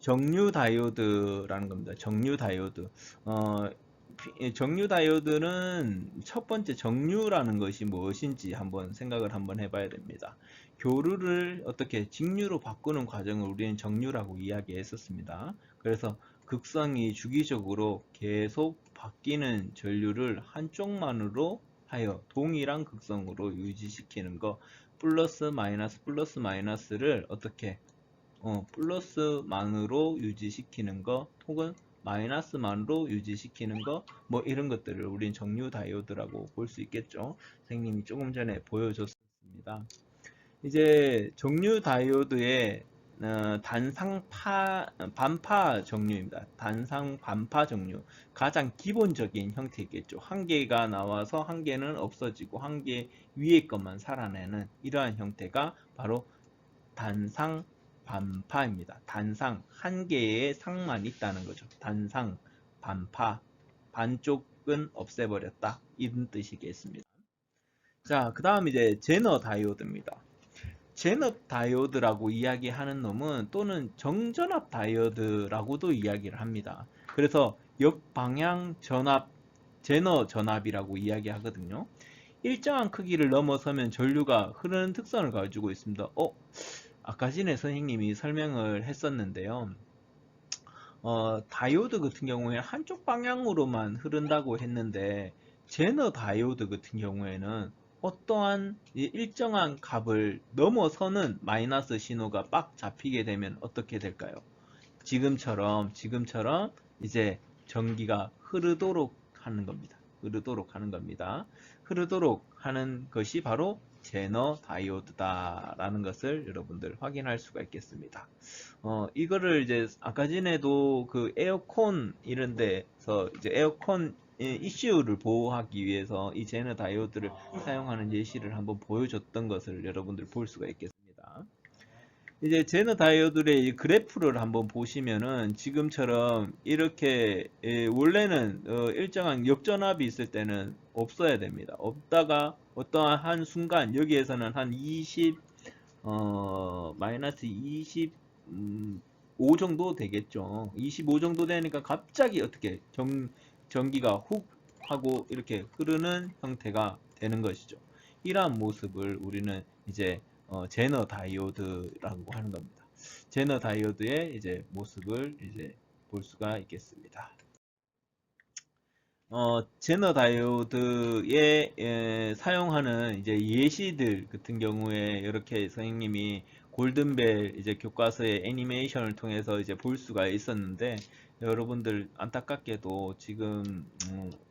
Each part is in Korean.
정류 다이오드라는 겁니다. 정류 다이오드. 정류 다이오드는 첫 번째 정류라는 것이 무엇인지 한번 생각을 한번 해봐야 됩니다. 교류를 어떻게 직류로 바꾸는 과정을 우리는 정류라고 이야기했었습니다. 그래서 극성이 주기적으로 계속 바뀌는 전류를 한쪽만으로 하여 동일한 극성으로 유지시키는 거, 플러스 마이너스를 어떻게 플러스만으로 유지시키는 거 혹은 마이너스만으로 유지시키는 거 뭐 이런 것들을 우린 정류 다이오드라고 볼 수 있겠죠. 선생님이 조금 전에 보여줬습니다. 이제 정류 다이오드의 반파 정류입니다. 단상 반파 정류. 가장 기본적인 형태겠죠. 한 개가 나와서 한 개는 없어지고 한 개 위에 것만 살아내는 이러한 형태가 바로 단상 반파입니다. 단상, 한 개의 상만 있다는 거죠. 단상, 반파, 반쪽은 없애버렸다. 이런 뜻이겠습니다. 자, 그 다음 이제 제너 다이오드입니다. 제너 다이오드라고 이야기하는 놈은 또는 정전압 다이오드라고도 이야기를 합니다. 그래서 역방향 전압, 제너 전압이라고 이야기하거든요. 일정한 크기를 넘어서면 전류가 흐르는 특성을 가지고 있습니다. 아까 전에 선생님이 설명을 했었는데요. 다이오드 같은 경우에는 한쪽 방향으로만 흐른다고 했는데 제너 다이오드 같은 경우에는 어떠한 일정한 값을 넘어서는 마이너스 신호가 빡 잡히게 되면 어떻게 될까요? 지금처럼 이제 전기가 흐르도록 하는 겁니다. 흐르도록 하는 겁니다. 흐르도록 하는 것이 바로 제너 다이오드다라는 것을 여러분들 확인할 수가 있겠습니다. 이거를 이제 아까 전에도 그 에어컨 이런 데서 이제 에어컨 이슈를 보호하기 위해서 이 제너 다이오드를 사용하는 예시를 한번 보여줬던 것을 여러분들 볼 수가 있겠습니다. 이제 제너 다이오드의 그래프를 한번 보시면은 지금처럼 이렇게 원래는 일정한 역전압이 있을 때는 없어야 됩니다. 없다가 어떠한 한 순간 여기에서는 한 20, 마이너스 25 정도 되겠죠. 25 정도 되니까 갑자기 어떻게 전기가 훅 하고 이렇게 흐르는 형태가 되는 것이죠. 이러한 모습을 우리는 이제 제너 다이오드라고 하는 겁니다. 제너 다이오드의 이제 모습을 이제 볼 수가 있겠습니다. 제너 다이오드에 사용하는 이제 예시들 같은 경우에 이렇게 선생님이 골든벨 이제 교과서의 애니메이션을 통해서 이제 볼 수가 있었는데 여러분들 안타깝게도 지금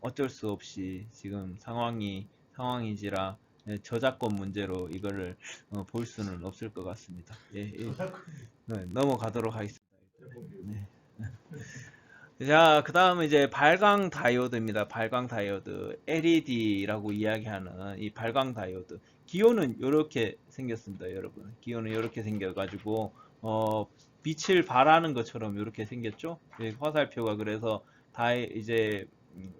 어쩔 수 없이 지금 상황이지라 저작권 문제로 이거를 볼 수는 없을 것 같습니다. 네, 넘어가도록 하겠습니다. 네. 자, 그 다음은 이제 발광 다이오드입니다. 발광 다이오드. LED라고 이야기하는 이 발광 다이오드. 기호는 이렇게 생겼습니다, 여러분. 기호는 이렇게 생겨가지고, 빛을 발하는 것처럼 이렇게 생겼죠? 화살표가 그래서 이제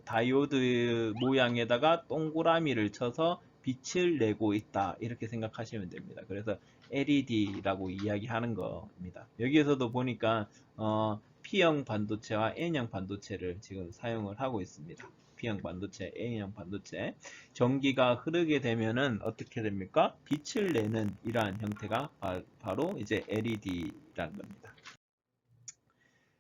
다이오드 모양에다가 동그라미를 쳐서 빛을 내고 있다. 이렇게 생각하시면 됩니다. 그래서 LED라고 이야기하는 겁니다. 여기에서도 보니까, P형 반도체와 N형 반도체를 지금 사용을 하고 있습니다. P형 반도체, N형 반도체. 전기가 흐르게 되면은 어떻게 됩니까? 빛을 내는 이러한 형태가 바로 이제 LED라는 겁니다.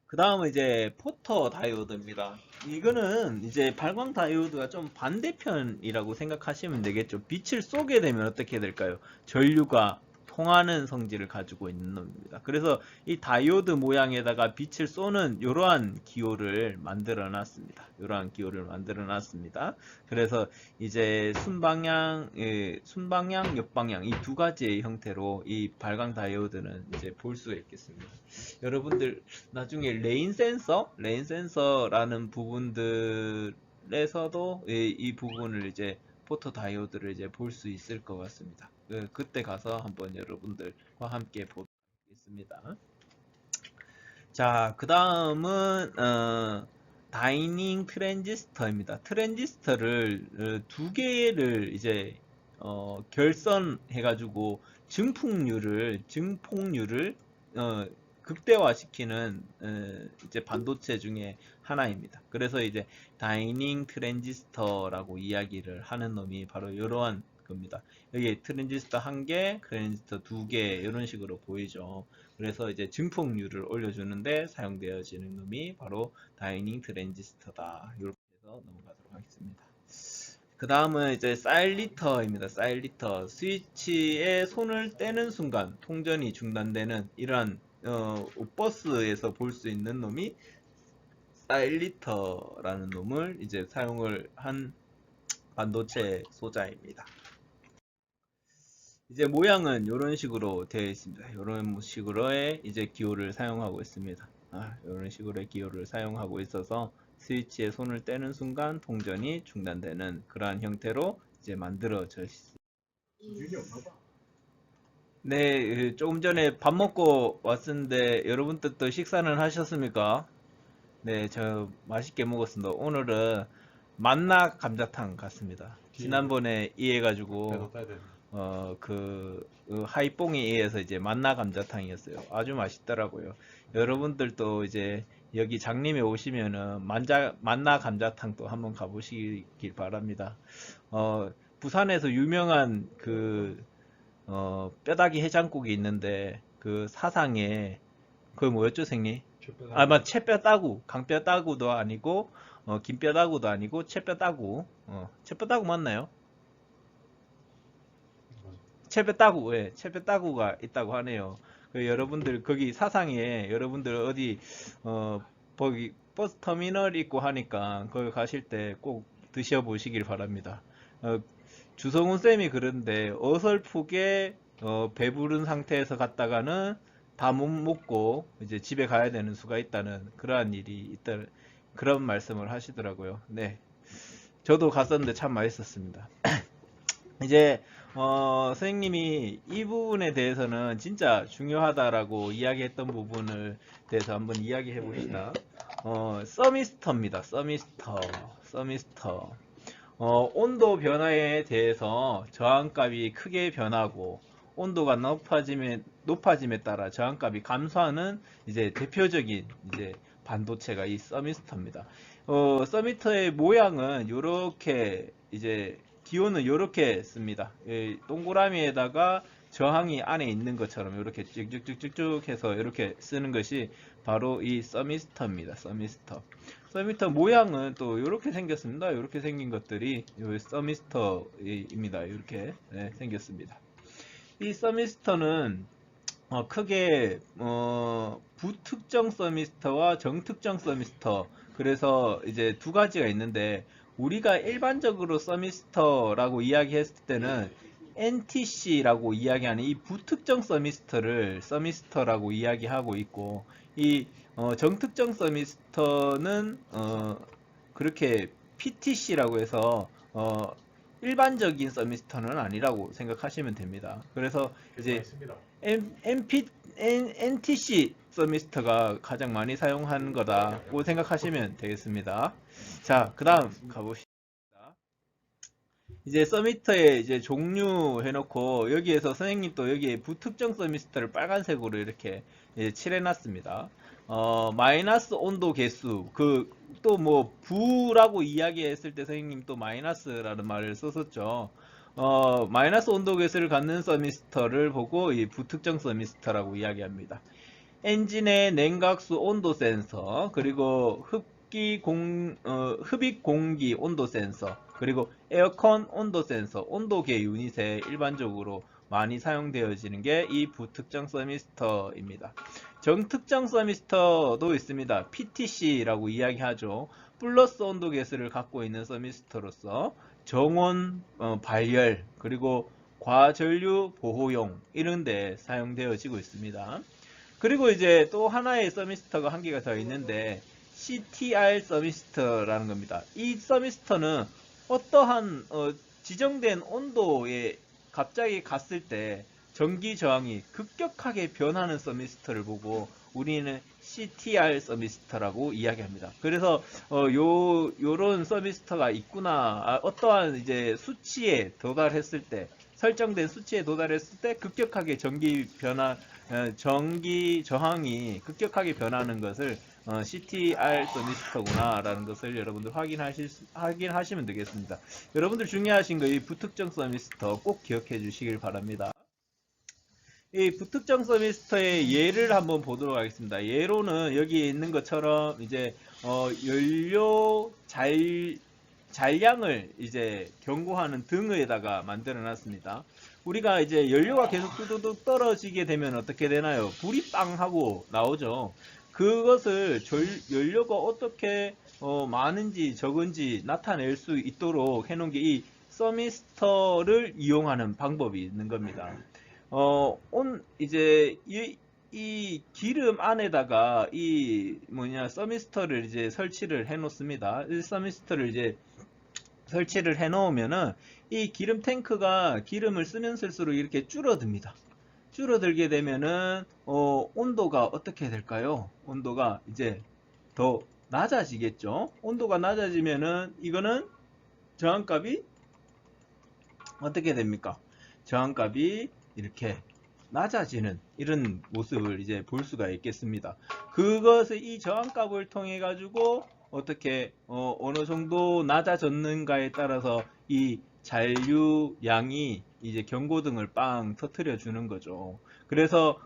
그 다음은 이제 포터 다이오드입니다. 이거는 이제 발광 다이오드가 좀 반대편이라고 생각하시면 되겠죠. 빛을 쏘게 되면 어떻게 될까요? 전류가 통하는 성질을 가지고 있는 놈입니다. 그래서 이 다이오드 모양에다가 빛을 쏘는 이러한 기호를 만들어 놨습니다. 이러한 기호를 만들어 놨습니다. 그래서 이제 순방향, 역방향 이 두 가지의 형태로 이 발광 다이오드는 이제 볼 수가 있겠습니다. 여러분들 나중에 레인 센서라는 부분들에서도 이 부분을 이제 포토 다이오드를 이제 볼 수 있을 것 같습니다. 그때 가서 한번 여러분들과 함께 보도록 하겠습니다. 자, 그 다음은 다이닝 트랜지스터입니다. 트랜지스터를 두 개를 이제 결선해가지고 증폭률을 극대화시키는 이제 반도체 중에 하나입니다. 그래서 이제 다이닝 트랜지스터라고 이야기를 하는 놈이 바로 이러한 겁니다. 여기 트랜지스터 1개, 트랜지스터 2개 이런 식으로 보이죠. 그래서 이제 증폭률을 올려주는데 사용되어지는 놈이 바로 다이닝 트랜지스터다. 이렇게 해서 넘어가도록 하겠습니다. 그 다음은 이제 사일리터입니다. 사일리터. 스위치에 손을 떼는 순간 통전이 중단되는 이러한 버스에서 볼 수 있는 놈이 사일리터라는 놈을 이제 사용을 한 반도체 소자입니다. 이제 모양은 이런 식으로 되어 있습니다. 이런 식으로의 이제 기호를 사용하고 있습니다. 이런 식으로의 기호를 사용하고 있어서 스위치에 손을 떼는 순간 통전이 중단되는 그러한 형태로 이제 만들어져 있습니다. 네, 조금 전에 밥 먹고 왔는데 여러분들 또 식사는 하셨습니까? 네, 저 맛있게 먹었습니다. 오늘은 만나 감자탕 같습니다. 지난번에 이해가지고 하이뽕에 의해서 이제 만나 감자탕이었어요. 아주 맛있더라고요. 여러분들도 이제 여기 장림에 오시면은 만나 감자탕도 한번 가보시길 바랍니다. 부산에서 유명한 뼈다귀 해장국이 있는데 그 사상에 그게 뭐였죠, 생님? 채뼈다구. 강뼈다구도 아니고 긴뼈다구도 아니고 채뼈다구. 채뼈다구 맞나요? 채뼈다구, 예, 채뼈다구가 있다고 하네요. 여러분들 거기 사상에 여러분들 어디 거기 버스 터미널 있고 하니까 거기 가실 때 꼭 드셔보시길 바랍니다. 주성훈 쌤이 그런데 어설프게 배부른 상태에서 갔다가는 다 못 먹고 이제 집에 가야 되는 수가 있다는 그러한 일이 있다, 그런 말씀을 하시더라고요. 네, 저도 갔었는데 참 맛있었습니다. 이제 선생님이 이 부분에 대해서는 진짜 중요하다라고 이야기했던 부분을 대해서 한번 이야기해 봅시다. 서미스터입니다. 서미스터. 온도 변화에 대해서 저항값이 크게 변하고 온도가 높아짐에 따라 저항값이 감소하는 이제 대표적인 이제 반도체가 이 서미스터입니다. 서미스터의 모양은 이렇게 이제 기호는 이렇게 씁니다. 동그라미에다가 저항이 안에 있는 것처럼 이렇게 쭉쭉쭉쭉 해서 이렇게 쓰는 것이 바로 이 서미스터입니다. 서미스터 모양은 또 이렇게 생겼습니다. 이렇게 생긴 것들이 서미스터입니다. 이렇게 생겼습니다. 이 서미스터는 크게 부특정 서미스터와 정특정 서미스터, 그래서 이제 두 가지가 있는데 우리가 일반적으로 서미스터라고 이야기했을 때는 NTC라고 이야기하는 이 부특정 서미스터를 서미스터라고 이야기하고 있고, 이 정특정 서미스터는 그렇게 PTC라고 해서 일반적인 서미스터는 아니라고 생각하시면 됩니다. 그래서 이제 NTC 서미스터가 가장 많이 사용한 거다고 생각하시면 되겠습니다. 자, 그 다음 가봅시다. 이제 서미스터에 이제 종류 해놓고 여기에서 선생님 또 여기에 부특정 서미스터를 빨간색으로 이렇게 칠해놨습니다. 마이너스 온도 개수, 또 뭐 부라고 이야기했을 때 선생님 또 마이너스라는 말을 썼었죠. 마이너스 온도 개수를 갖는 서미스터를 보고 이 부특정 서미스터라고 이야기합니다. 엔진의 냉각수 온도 센서, 그리고 흡입 공기 온도 센서, 그리고 에어컨 온도 센서, 온도계 유닛에 일반적으로 많이 사용되어지는 게 이 부특정 서미스터입니다. 정특정 서미스터도 있습니다. PTC라고 이야기하죠. 플러스 온도 계수를 갖고 있는 서미스터로서 정원 발열, 그리고 과전류 보호용 이런 데 사용되어지고 있습니다. 그리고 이제 또 하나의 서미스터가 한 개가 더 있는데 CTR 서미스터라는 겁니다. 이 서미스터는 어떠한 지정된 온도에 갑자기 갔을 때 전기 저항이 급격하게 변하는 서미스터를 보고 우리는 CTR 서미스터라고 이야기합니다. 그래서 요런 서미스터가 있구나, 어떠한 이제 수치에 도달했을 때 설정된 수치에 도달했을 때 급격하게 전기 저항이 급격하게 변하는 것을 CTR 서미스터구나 라는 것을 여러분들 확인하시면 되겠습니다. 여러분들 중요하신 거 이 부특정 서미스터 꼭 기억해 주시길 바랍니다. 이 부특정 서미스터의 예를 한번 보도록 하겠습니다. 예로는 여기 있는 것처럼 이제 연료 잔량을 이제 경고하는 등에다가 만들어 놨습니다. 우리가 이제 연료가 계속 뚜두둑 떨어지게 되면 어떻게 되나요? 불이 빵 하고 나오죠. 그것을 연료가 어떻게 많은지 적은지 나타낼 수 있도록 해놓은 게 이 서미스터를 이용하는 방법이 있는 겁니다. 이제 이 기름 안에다가 서미스터를 이제 설치를 해 놓습니다. 이 서미스터를 이제 설치를 해 놓으면은 이 기름 탱크가 기름을 쓰면 쓸수록 이렇게 줄어듭니다. 줄어들게 되면은 온도가 어떻게 될까요? 온도가 이제 더 낮아지겠죠. 온도가 낮아지면은 이거는 저항값이 어떻게 됩니까? 저항값이 이렇게 낮아지는 이런 모습을 이제 볼 수가 있겠습니다. 그것을 이 저항값을 통해 가지고 어떻게 어느 정도 낮아졌는가에 따라서 이 잔류량이 이제 경고등을 빵 터트려 주는 거죠. 그래서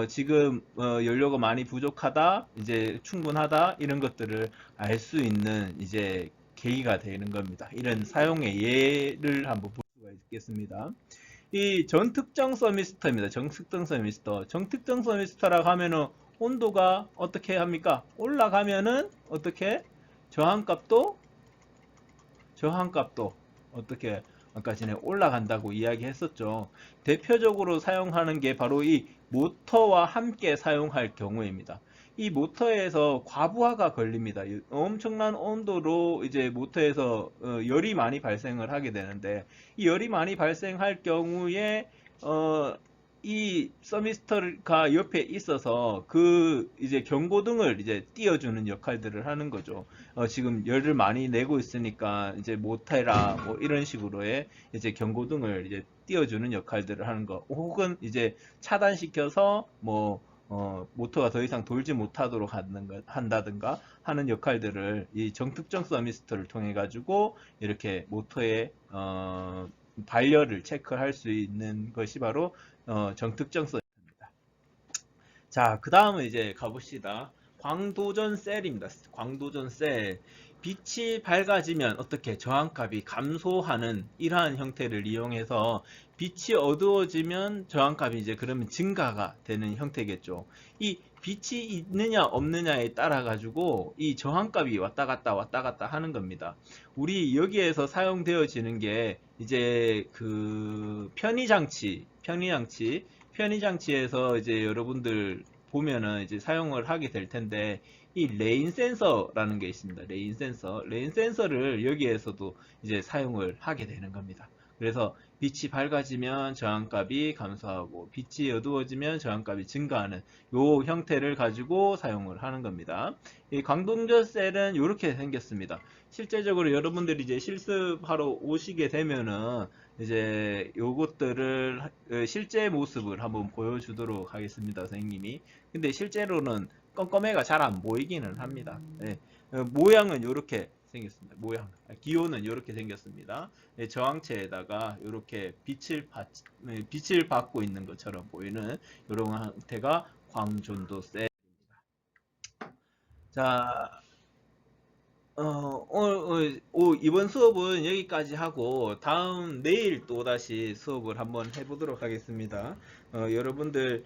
지금 연료가 많이 부족하다, 이제 충분하다 이런 것들을 알 수 있는 이제 계기가 되는 겁니다. 이런 사용의 예를 한번 볼 수가 있겠습니다. 이 정특정 서미스터입니다. 정특정 서미스터. 정특정 서미스터라고 하면은 온도가 어떻게 합니까? 올라가면은 어떻게 저항값도 어떻게 아까 전에 올라간다고 이야기했었죠. 대표적으로 사용하는 게 바로 이 모터와 함께 사용할 경우입니다. 이 모터에서 과부하가 걸립니다. 엄청난 온도로 이제 모터에서 열이 많이 발생을 하게 되는데 이 열이 많이 발생할 경우에 이 서미스터가 옆에 있어서 그 이제 경고등을 이제 띄워주는 역할들을 하는 거죠. 지금 열을 많이 내고 있으니까 이제 못해라 뭐 이런 식으로의 이제 경고등을 이제 띄워주는 역할들을 하는 거, 혹은 이제 차단시켜서 뭐 모터가 더 이상 돌지 못하도록 한다든가 하는 역할들을 이 정특정 서미스터를 통해 가지고 이렇게 모터의 발열을 체크할 수 있는 것이 바로 정특정 서미스터입니다. 자, 그 다음은 이제 가봅시다. 광도전 셀입니다. 광도전 셀. 빛이 밝아지면 어떻게 저항값이 감소하는 이러한 형태를 이용해서 빛이 어두워지면 저항값이 이제 그러면 증가가 되는 형태겠죠. 이 빛이 있느냐 없느냐에 따라 가지고 이 저항값이 왔다 갔다 하는 겁니다. 우리 여기에서 사용되어지는 게 이제 그 편의장치에서 이제 여러분들 보면은 이제 사용을 하게 될 텐데, 이 레인 센서라는 게 있습니다. 레인 센서를 여기에서도 이제 사용을 하게 되는 겁니다. 그래서 빛이 밝아지면 저항값이 감소하고 빛이 어두워지면 저항값이 증가하는 요 형태를 가지고 사용을 하는 겁니다. 이 광동전 셀은 이렇게 생겼습니다. 실제적으로 여러분들이 이제 실습하러 오시게 되면은 이제 요것들을 실제 모습을 한번 보여주도록 하겠습니다, 선생님이. 근데 실제로는 껌껌해가 잘 안 보이기는 합니다. 네. 모양은 이렇게 생겼습니다. 기호는 이렇게 생겼습니다. 네, 저항체에다가 이렇게 빛을 받고 있는 것처럼 보이는 이런 형태가 광전도 셀입니다. 자, 이번 수업은 여기까지 하고 내일 또 다시 수업을 한번 해보도록 하겠습니다. 여러분들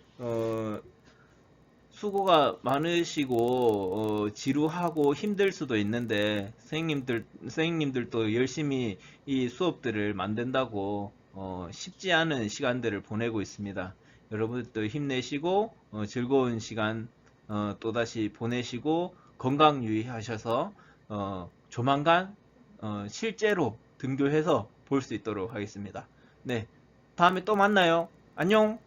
수고가 많으시고 지루하고 힘들 수도 있는데 선생님들도 열심히 이 수업들을 만든다고 쉽지 않은 시간들을 보내고 있습니다. 여러분들도 힘내시고 즐거운 시간 또다시 보내시고 건강 유의하셔서 조만간 실제로 등교해서 볼 수 있도록 하겠습니다. 네, 다음에 또 만나요. 안녕.